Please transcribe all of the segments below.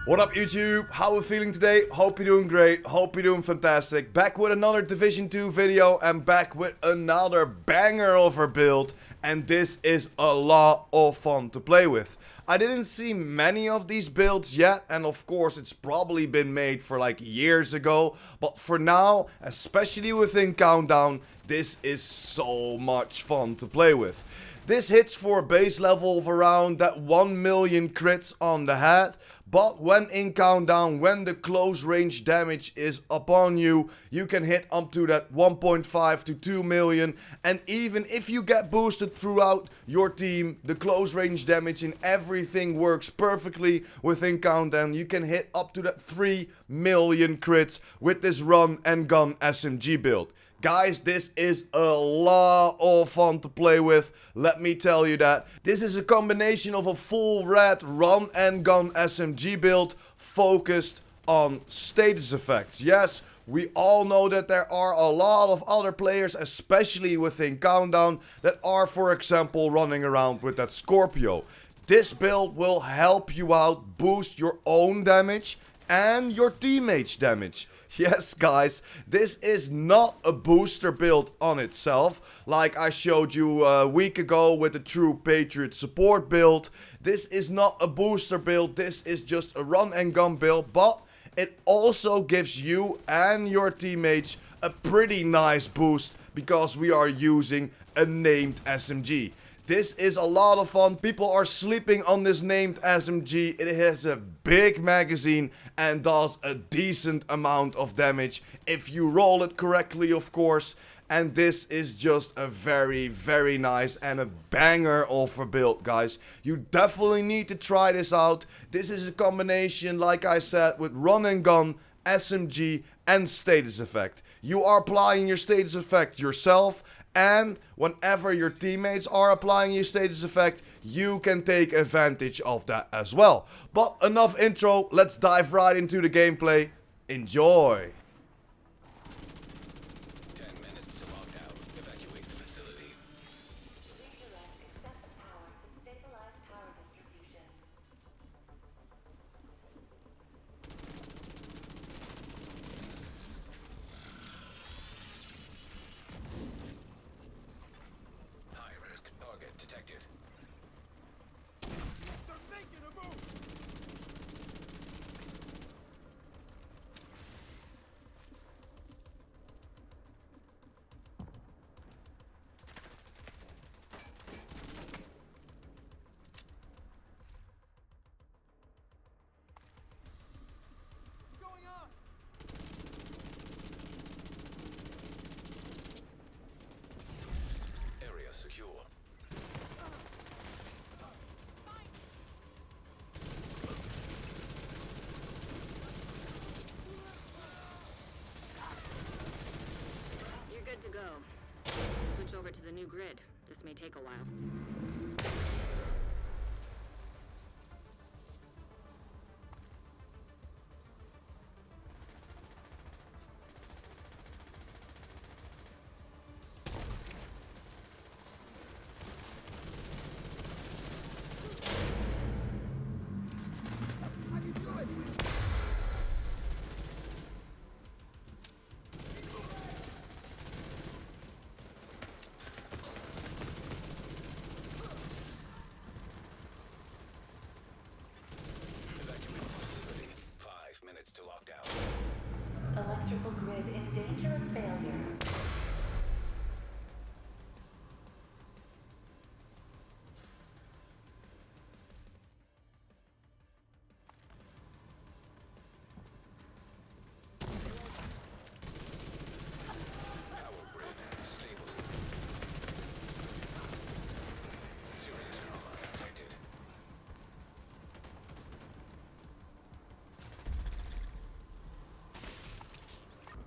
What up YouTube? How are we feeling today? Hope you're doing great, hope you're doing fantastic. Back with another Division 2 video and back with another banger of a build. And this is a lot of fun to play with. I didn't see many of these builds yet, and of course it's probably been made for like years ago. But for now, especially within Countdown, this is so much fun to play with. This hits for a base level of around that 1 million crits on the head. But when in Countdown, when the close range damage is upon you, you can hit up to that 1.5 to 2 million. And even if you get boosted throughout your team, the close range damage and everything works perfectly within Countdown. You can hit up to that 3 million crits with this run and gun SMG build. Guys, this is a lot of fun to play with, let me tell you that. This is a combination of a full red run and gun SMG build focused on status effects. Yes, we all know that there are a lot of other players, especially within Countdown, that are, for example, running around with that Scorpio. This build will help you out, boost your own damage and your teammates' damage. Yes guys, this is not a booster build on itself, like I showed you a week ago with the True Patriot support build. This is not a booster build, this is just a run and gun build, but it also gives you and your teammates a pretty nice boost because we are using a named SMG. This is a lot of fun. People are sleeping on this named SMG. It has a big magazine and does a decent amount of damage if you roll it correctly, of course. And this is just a very, very nice and a banger of a build, guys. You definitely need to try this out. This is a combination, like I said, with run and gun, SMG and status effect. You are applying your status effect yourself. And whenever your teammates are applying your status effect, you can take advantage of that as well. But enough intro, let's dive right into the gameplay. Enjoy! 10 minutes to lockdown. Evacuate the facility. Redirect excess power to stabilize power distribution. High-risk target detected. They're making a move! What's going on? Area secure. You're good to go. Switch over to the new grid. This may take a while. I can do it! Evacuate the facility. 5 minutes to lockdown. Electrical grid in danger of failure. Power grid stable. Serious trauma detected.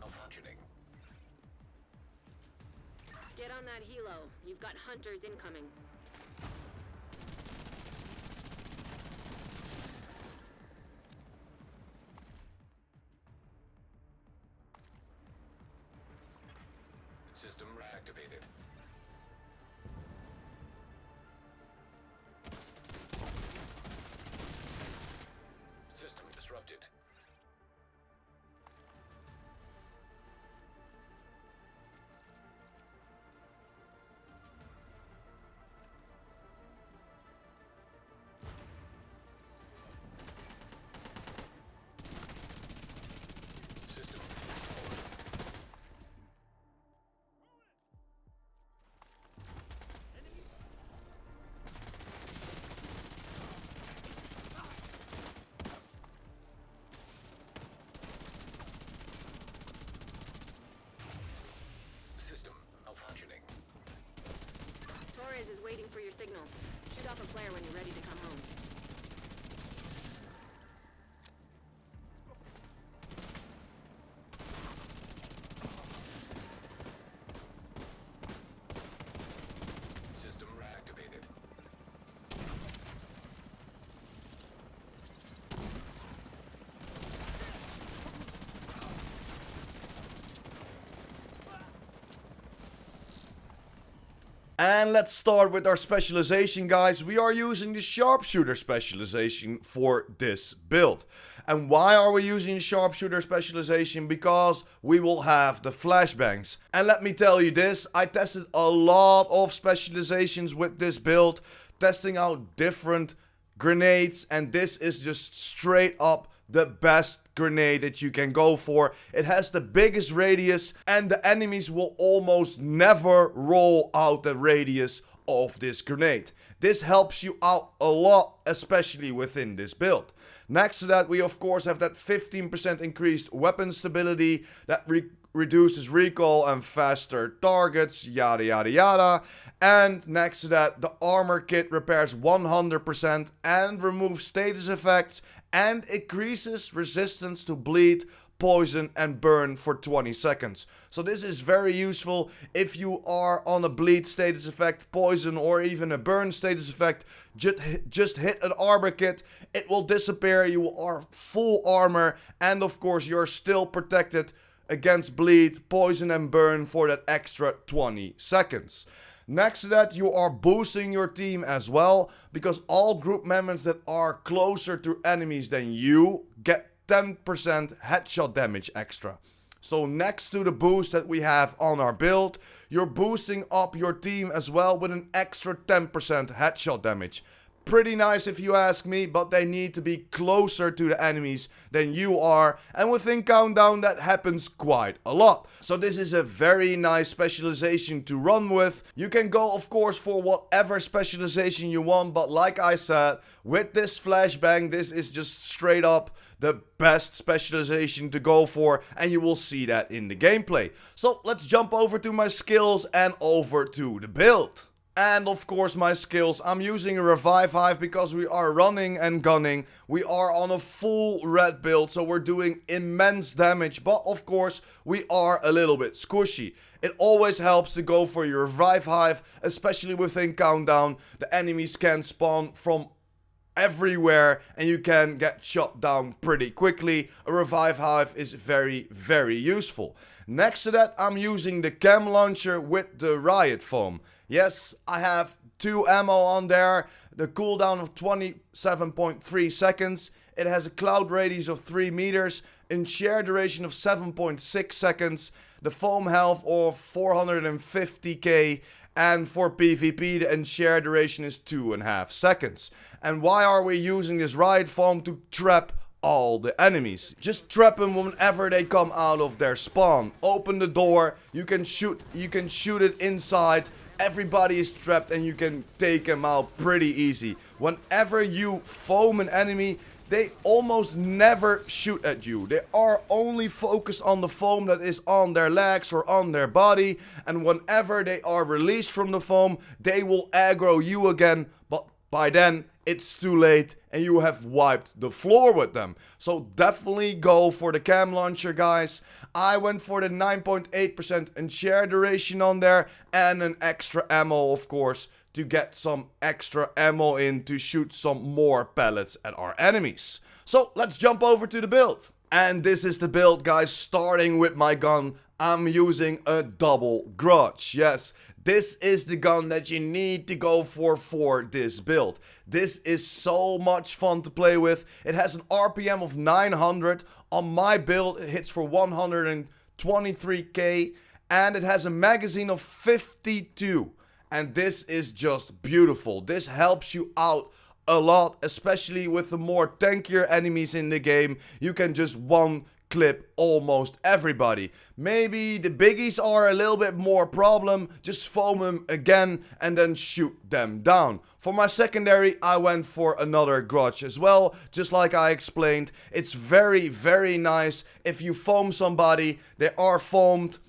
Malfunctioning. Get on that helo. You've got hunters incoming. System reactivated. System destroyed. res is waiting for your signal. Shoot off a flare when you're ready to come home. System reactivated. And let's start with our specialization, guys. We are using the sharpshooter specialization for this build. And why are we using the sharpshooter specialization? Because we will have the flashbangs. And let me tell you this, I tested a lot of specializations with this build, testing out different grenades, and this is just straight up the best grenade that you can go for. It has the biggest radius, and the enemies will almost never roll out the radius of this grenade. This helps you out a lot, especially within this build. Next to that, we of course have that 15% increased weapon stability that reduces recoil and faster targets, yada yada yada. And next to that, the armor kit repairs 100% and removes status effects and increases resistance to bleed, poison and burn for 20 seconds. So this is very useful if you are on a bleed status effect, poison or even a burn status effect. Just hit an armor kit, it will disappear, you are full armor, and of course you're still protected against bleed, poison and burn for that extra 20 seconds. Next to that, you are boosting your team as well, because all group members that are closer to enemies than you get 10% headshot damage extra. So next to the boost that we have on our build, you're boosting up your team as well with an extra 10% headshot damage. Pretty nice if you ask me, but they need to be closer to the enemies than you are, and within Countdown that happens quite a lot. So this is a very nice specialization to run with. You can go of course for whatever specialization you want, but like I said, with this flashbang, this is just straight up the best specialization to go for, and you will see that in the gameplay. So let's jump over to my skills and over to the build. And of course my skills, I'm using a revive hive because we are running and gunning. We are on a full red build, so we're doing immense damage, but of course we are a little bit squishy. It always helps to go for your revive hive, especially within Countdown. The enemies can spawn from everywhere and you can get shot down pretty quickly. A revive hive is very, very useful. Next to that, I'm using the chem launcher with the riot foam. Yes, I have 2 ammo on there, the cooldown of 27.3 seconds. It has a cloud radius of 3 meters, and share duration of 7.6 seconds. The foam health of 450k, and for PvP the share duration is 2.5 seconds. And why are we using this riot foam? To trap all the enemies. Just trap them whenever they come out of their spawn. Open the door, you can shoot it inside. Everybody is trapped and you can take them out pretty easy. Whenever you foam an enemy, they almost never shoot at you. They are only focused on the foam that is on their legs or on their body. And whenever they are released from the foam, they will aggro you again. But by then, it's too late and you have wiped the floor with them. So definitely go for the cam launcher, guys. I went for the 9.8% and share duration on there, and an extra ammo of course to get some extra ammo in to shoot some more pellets at our enemies. So let's jump over to the build. And this is the build, guys. Starting with my gun, I'm using a double grudge. Yes, this is the gun that you need to go for this build. This is so much fun to play with. It has an RPM of 900. On my build, it hits for 123k. And it has a magazine of 52. And this is just beautiful. This helps you out a lot, especially with the more tankier enemies in the game. You can just one clip almost everybody. Maybe the biggies are a little bit more problem. Just foam them again and then shoot them down. For my secondary, I went for another grudge as well. Just like I explained, it's very, very nice if you foam somebody. They are foamed.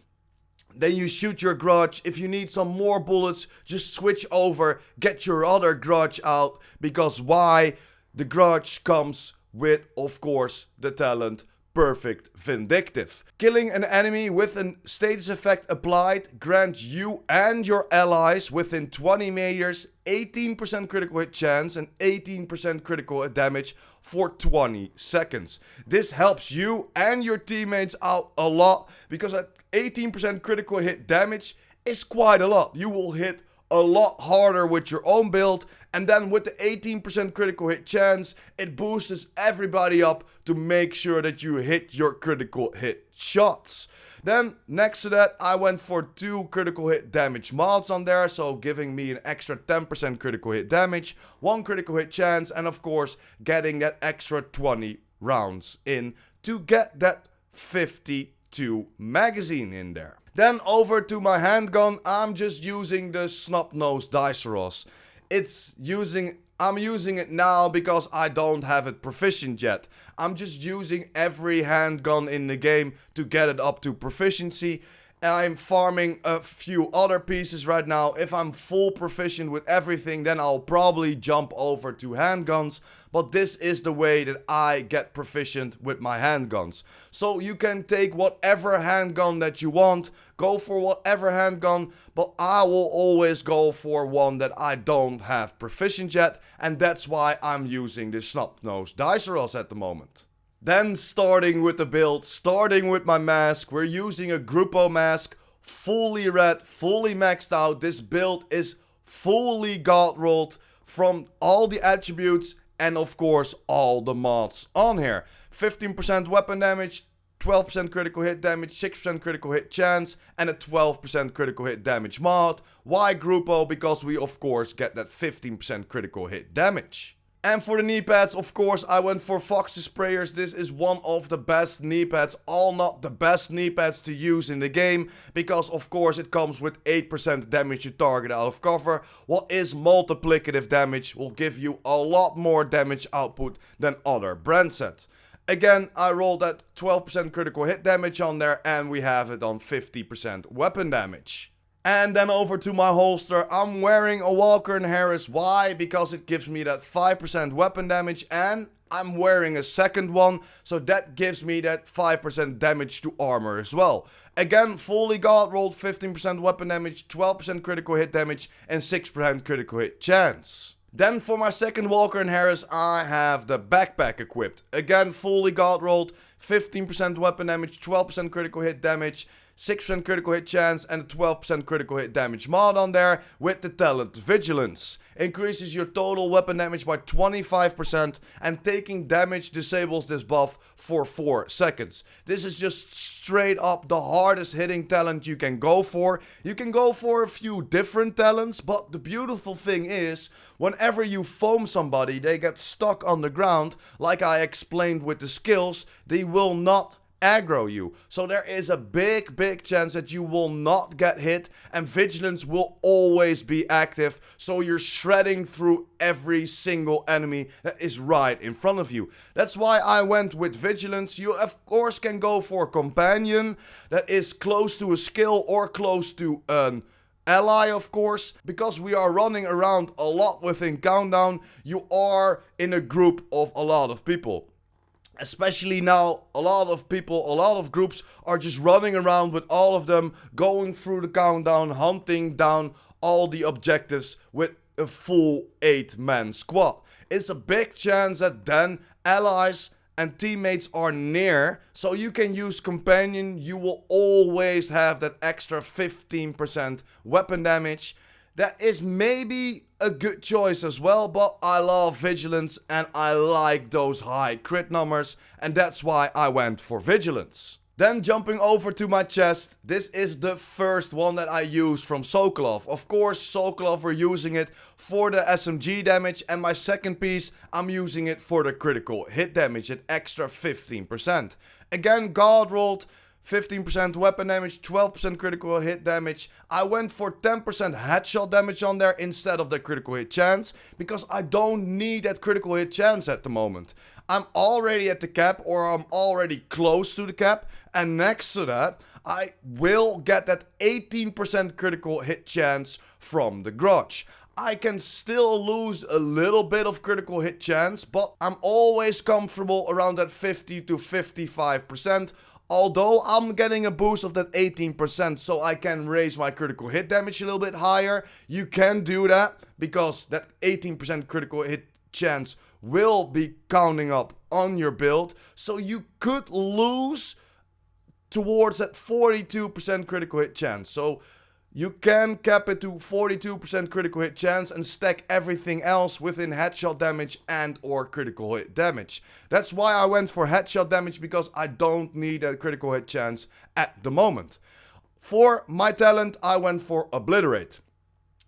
Then you shoot your Grudge. If you need some more bullets, just switch over, get your other Grudge out. Because why? The Grudge comes with, of course, the talent Perfect Vindictive. Killing an enemy with a status effect applied grants you and your allies within 20 meters 18% critical hit chance and 18% critical hit damage for 20 seconds. This helps you and your teammates out a lot because at 18% critical hit damage is quite a lot. You will hit a lot harder with your own build, and then with the 18% critical hit chance, it boosts everybody up to make sure that you hit your critical hit shots. Then next to that, I went for 2 critical hit damage mods on there, so giving me an extra 10% critical hit damage, 1 critical hit chance, and of course getting that extra 20 rounds in to get that 52 magazine in there. Then over to my handgun, I'm just using the snub-nosed Diceros. I'm using it now because I don't have it proficient yet. I'm just using every handgun in the game to get it up to proficiency. I'm farming a few other pieces right now. If I'm full proficient with everything, then I'll probably jump over to handguns. But this is the way that I get proficient with my handguns. So you can take whatever handgun that you want. Go for whatever handgun. But I will always go for one that I don't have proficient yet. And that's why I'm using the snub-nosed Diceros at the moment. Then starting with the build, starting with my mask, we're using a GOOO mask, fully red, fully maxed out. This build is fully god rolled from all the attributes and of course all the mods on here. 15% weapon damage, 12% critical hit damage, 6% critical hit chance, and a 12% critical hit damage mod. Why GOOO? Because we of course get that 15% critical hit damage. And for the knee pads, of course, I went for Fox's Prayers. This is one of the best knee pads, all not the best knee pads to use in the game, because of course it comes with 8% damage to target out of cover. What is multiplicative damage will give you a lot more damage output than other brand sets. Again, I rolled that 12% critical hit damage on there, and we have it on 50% weapon damage. And then over to my holster, I'm wearing a Walker & Harris. Why? Because it gives me that 5% weapon damage, and I'm wearing a second one, so that gives me that 5% damage to armor as well. Again, fully god rolled, 15% weapon damage, 12% critical hit damage, and 6% critical hit chance. Then for my second Walker & Harris, I have the backpack equipped. Again, fully god rolled, 15% weapon damage, 12% critical hit damage, 6% critical hit chance, and a 12% critical hit damage mod on there with the talent Vigilance. Increases your total weapon damage by 25%, and taking damage disables this buff for 4 seconds. This is just straight up the hardest hitting talent you can go for. You can go for a few different talents, but the beautiful thing is, whenever you foam somebody, they get stuck on the ground, like I explained with the skills, they will not aggro you. So there is a big chance that you will not get hit, and Vigilance will always be active, so you're shredding through every single enemy that is right in front of you. That's why I went with Vigilance. You of course can go for Companion, that is close to a skill or close to an ally, of course, because we are running around a lot within Countdown. You are in a group of a lot of people. Especially now, a lot of groups are just running around with all of them, going through the Countdown, hunting down all the objectives with a full 8-man squad. It's a big chance that then allies and teammates are near, so you can use Companion. You will always have that extra 15% weapon damage. That is maybe a good choice as well, but I love Vigilance and I like those high crit numbers, and that's why I went for Vigilance. Then jumping over to my chest, this is the first one that I used from Sokolov. Of course, Sokolov, we're using it for the SMG damage, and my second piece, I'm using it for the critical hit damage, an extra 15%. Again, god rolled, 15% weapon damage, 12% critical hit damage. I went for 10% headshot damage on there instead of the critical hit chance, because I don't need that critical hit chance at the moment. I'm already at the cap, or I'm already close to the cap, and next to that, I will get that 18% critical hit chance from the Grudge. I can still lose a little bit of critical hit chance, but I'm always comfortable around that 50 to 55%. Although I'm getting a boost of that 18%, so I can raise my critical hit damage a little bit higher. You can do that because that 18% critical hit chance will be counting up on your build. So you could lose towards that 42% critical hit chance. So you can cap it to 42% critical hit chance and stack everything else within headshot damage and or critical hit damage. That's why I went for headshot damage, because I don't need a critical hit chance at the moment. For my talent, I went for Obliterate.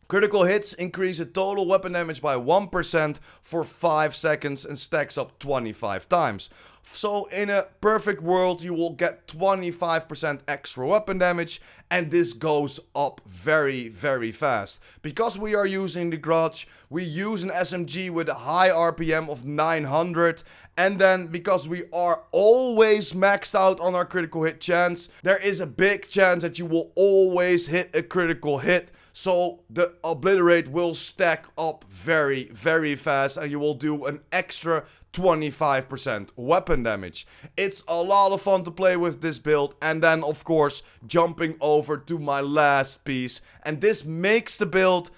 Critical hits increase the total weapon damage by 1% for 5 seconds and stacks up 25 times. So in a perfect world, you will get 25% extra weapon damage, and this goes up very, very fast. Because we are using the Grudge, we use an SMG with a high RPM of 900, and then because we are always maxed out on our critical hit chance, there is a big chance that you will always hit a critical hit. So the Obliterate will stack up very, very fast, and you will do an extra 25% weapon damage. It's a lot of fun to play with this build. And then of course jumping over to my last piece, and this makes the build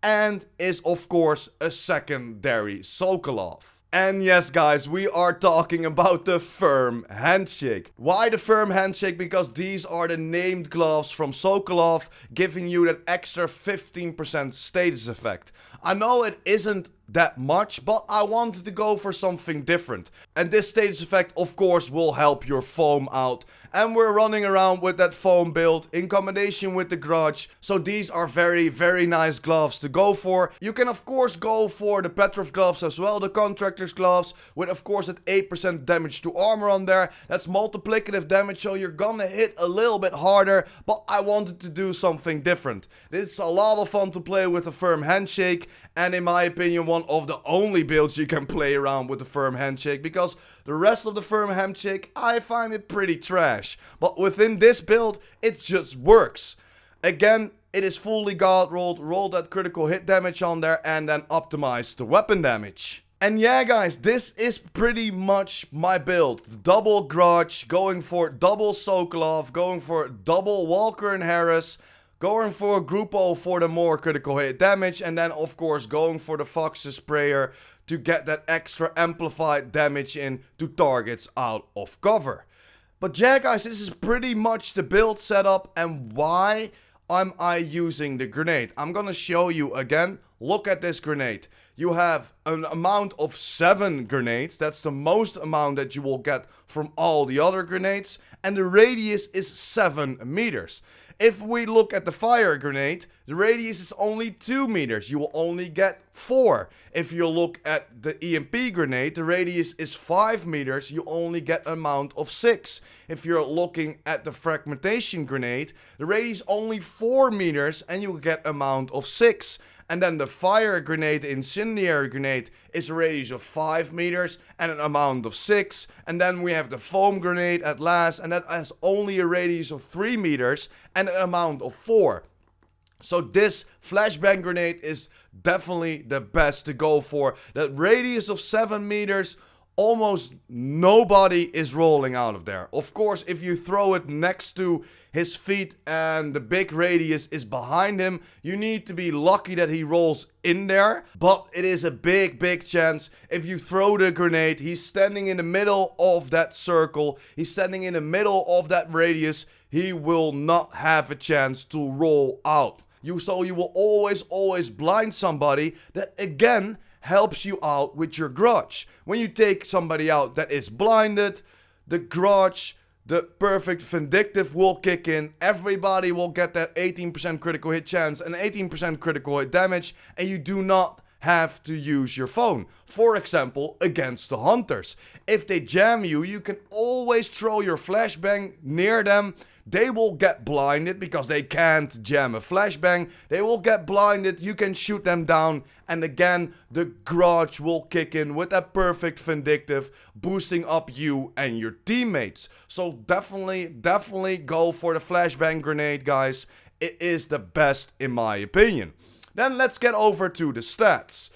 and is of course a secondary Sokolov. And yes guys, we are talking about the Firm Handshake. Why the Firm Handshake? Because these are the named gloves from Sokolov, giving you that extra 15% status effect. I know it isn't that much, but I wanted to go for something different. And this status effect of course will help your foam out. And we're running around with that foam build in combination with the Grudge. So these are very, very nice gloves to go for. You can of course go for the Petrov gloves as well, the contractor's gloves, with of course that 8% damage to armor on there. That's multiplicative damage, so you're gonna hit a little bit harder, but I wanted to do something different. It's a lot of fun to play with the Firm Handshake, and in my opinion one of the only builds you can play around with the Firm Handshake, because the rest of the Firm Handshake, I find it pretty trash. But within this build, it just works. Again, it is fully god rolled, roll that critical hit damage on there, and then optimize the weapon damage. And yeah guys, this is pretty much my build. Double Grudge, going for double Sokolov, going for double Walker and Harris, going for a Grupo for the more critical hit damage, and then of course going for the Fox's Sprayer to get that extra amplified damage in to targets out of cover. But yeah guys, this is pretty much the build setup. And why am I using the grenade? I'm gonna show you again. Look at this grenade. You have an amount of 7 grenades. That's the most amount that you will get from all the other grenades. And the radius is 7 meters. If we look at the fire grenade, the radius is only 2 meters. You will only get 4. If you look at the EMP grenade, the radius is 5 meters. You only get an amount of 6. If you're looking at the fragmentation grenade, the radius is only 4 meters and you get amount of 6. And then the fire grenade, the incendiary grenade, is a radius of 5 meters and an amount of 6. And then we have the foam grenade at last, and that has only a radius of 3 meters and an amount of 4. So this flashbang grenade is definitely the best to go for. That radius of 7 meters, almost nobody is rolling out of there. Of course, if you throw it next to his feet and the big radius is behind him, you need to be lucky that he rolls in there. But it is a big, big chance. If you throw the grenade, he's standing in the middle of that circle. He's standing in the middle of that radius. He will not have a chance to roll out. So you will always blind somebody. That again helps you out with your Grudge. When you take somebody out that is blinded, the Grudge, the perfect vindictive will kick in. Everybody will get that 18% critical hit chance and 18% critical hit damage, and you do not have to use your phone. For example, against the hunters. If they jam you, you can always throw your flashbang near them. they will get blinded because they can't jam a flashbang. They will get blinded, you can shoot them down, and again, the Grudge will kick in with a perfect vindictive, boosting up you and your teammates. So definitely go for the flashbang grenade, guys. It is the best in my opinion. Then let's get over to the stats.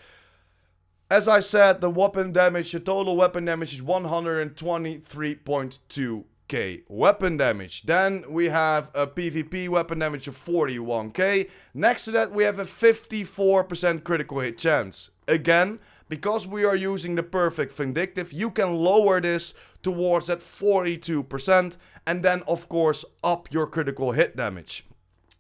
As I said, the weapon damage, the total weapon damage is 123.2k weapon damage. Then we have a PvP weapon damage of 41k. Next to that we have a 54% critical hit chance. Again, because we are using the perfect vindictive, you can lower this towards that 42% and then of course up your critical hit damage.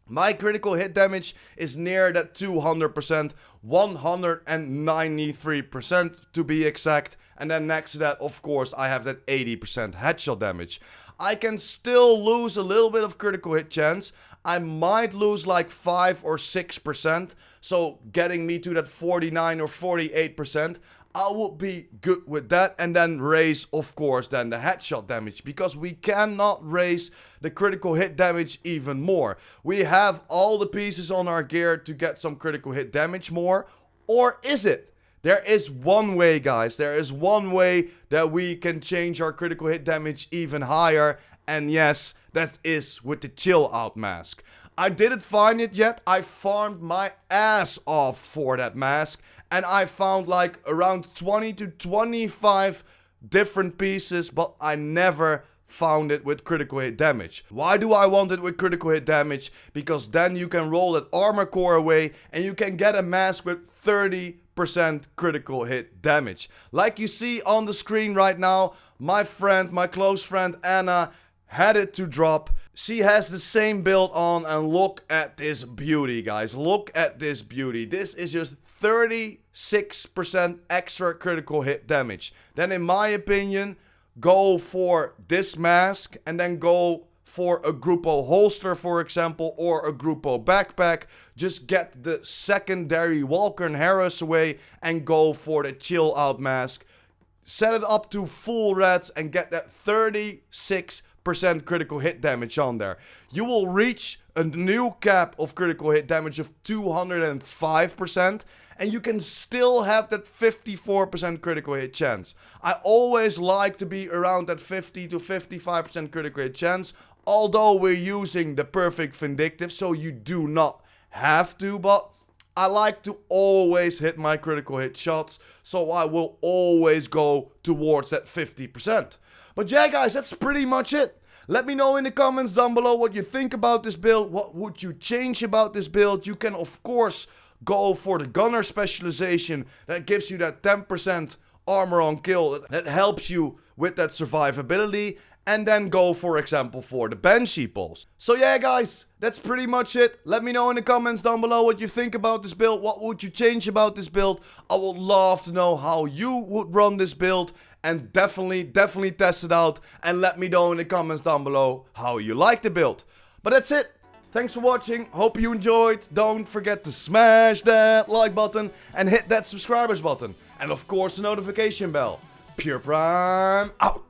My critical hit damage is near that 200%, 193% to be exact. And then next to that, of course, I have that 80% headshot damage. I can still lose a little bit of critical hit chance. I might lose like 5 or 6%. So getting me to that 49 or 48%. I would be good with that, and then raise, of course, then the headshot damage, because we cannot raise the critical hit damage even more. We have all the pieces on our gear to get some critical hit damage more, or is it? There is one way, guys, there is one way that we can change our critical hit damage even higher, and yes, that is with the chill out mask. I didn't find it yet. I farmed my ass off for that mask. And I found like around 20 to 25 different pieces, but I never found it with critical hit damage. Why do I want it with critical hit damage? Because then you can roll that armor core away and you can get a mask with 30% critical hit damage. Like you see on the screen right now, my close friend Anna had it to drop. She has the same build on, and look at this beauty, guys. Look at this beauty. This is just 36% extra critical hit damage. Then in my opinion, go for this mask and then go for a Gruppo holster, for example, or a Gruppo backpack. Just get the secondary Walker and Harris away and go for the chill out mask. Set it up to full reds and get that 36% critical hit damage on there. You will reach a new cap of critical hit damage of 205%, and you can still have that 54% critical hit chance. I always like to be around that 50 to 55% critical hit chance, although we're using the perfect vindictive, so you do not have to, but I like to always hit my critical hit shots, so I will always go towards that 50%. But yeah, guys, that's pretty much it. Let me know in the comments down below what you think about this build. What would you change about this build? You can, of course, go for the gunner specialization. That gives you that 10% armor on kill. That helps you with that survivability. And then go, for example, for the Banshee pulse. So yeah, guys, that's pretty much it. Let me know in the comments down below what you think about this build. What would you change about this build? I would love to know how you would run this build. And definitely test it out. And let me know in the comments down below how you like the build. But that's it. Thanks for watching. Hope you enjoyed. Don't forget to smash that like button. And hit that subscribers button. And of course the notification bell. PurePrime out.